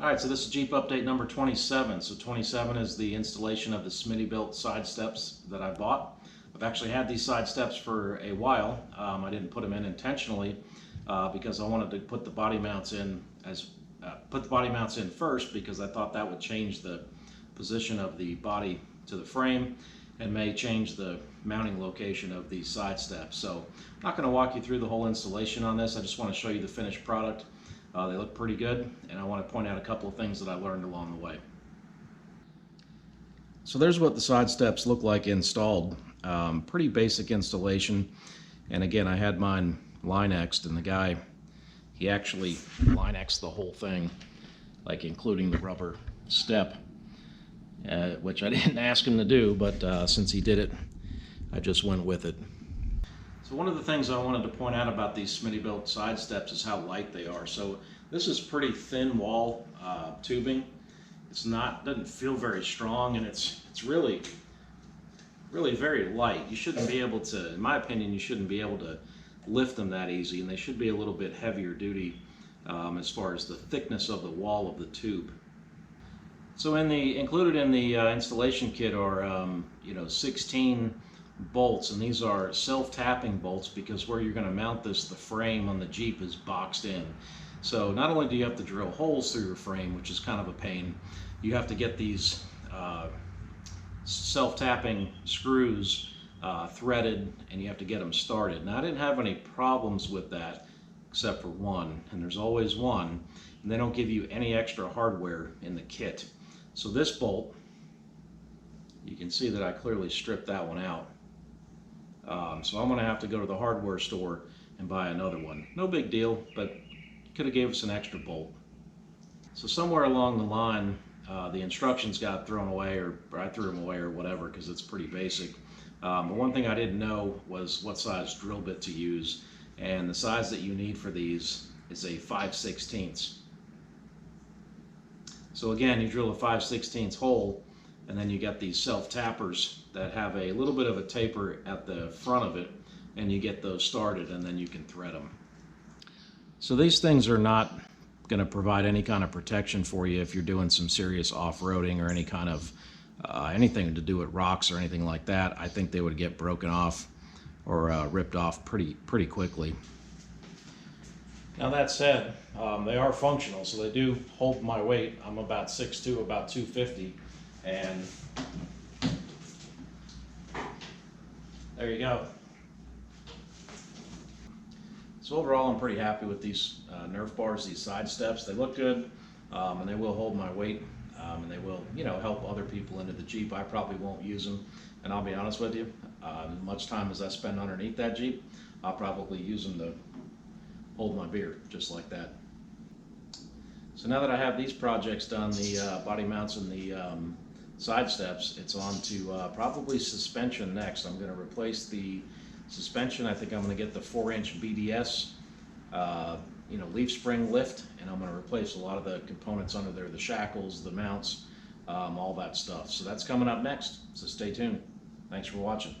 Alright, so this is Jeep update number 27. So 27 is the installation of the Smitty-built side steps that I bought. I've actually had these side steps for a while. I didn't put them in intentionally because I wanted to put the body mounts in first, because I thought that would change the position of the body to the frame and may change the mounting location of these side steps. So I'm not going to walk you through the whole installation on this. I just want to show you the finished product. They look pretty good, and I want to point out a couple of things that I learned along the way. So there's what the side steps look like installed. Pretty basic installation, and again, I had mine Line-X'd, and the guy, he actually Line-X'd the whole thing, like including the rubber step, which I didn't ask him to do, but since he did it, I just went with it. So one of the things I wanted to point out about these Smitty-built side steps is how light they are. So this is pretty thin wall tubing. Doesn't feel very strong, and it's really very light. You shouldn't be able to, in my opinion, you shouldn't be able to lift them that easy, and they should be a little bit heavier duty as far as the thickness of the wall of the tube. So included in the installation kit are 16 bolts, and these are self-tapping bolts because where you're going to mount this, the frame on the Jeep is boxed in. So not only do you have to drill holes through your frame, which is kind of a pain, you have to get these self-tapping screws threaded, and you have to get them started. Now I didn't have any problems with that except for one, and there's always one, and they don't give you any extra hardware in the kit. So this bolt, you can see that I clearly stripped that one out. So I'm going to have to go to the hardware store and buy another one. No big deal, but could have gave us an extra bolt. So somewhere along the line, the instructions got thrown away, or I threw them away or whatever, because it's pretty basic. But one thing I didn't know was what size drill bit to use, and the size that you need for these is a 5/16. So again, you drill a 5/16 hole, and then you got these self-tappers that have a little bit of a taper at the front of it, and you get those started, and then you can thread them. So these things are not going to provide any kind of protection for you if you're doing some serious off-roading or any kind of anything to do with rocks or anything like that. I think they would get broken off or ripped off pretty quickly. Now that said, they are functional, so they do hold my weight. I'm about 6'2", about 250, and there you go. So overall, I'm pretty happy with these Nerf bars, these side steps. They look good, and they will hold my weight, and they will, help other people into the Jeep. I probably won't use them, and I'll be honest with you, as much time as I spend underneath that Jeep, I'll probably use them to hold my beer, just like that. So now that I have these projects done, the body mounts and the side steps, it's on to probably suspension next. I'm going to replace the suspension. I think I'm going to get the 4-inch BDS leaf spring lift, and I'm going to replace a lot of the components under there, the shackles, the mounts, all that stuff. So that's coming up next, so stay tuned. Thanks for watching.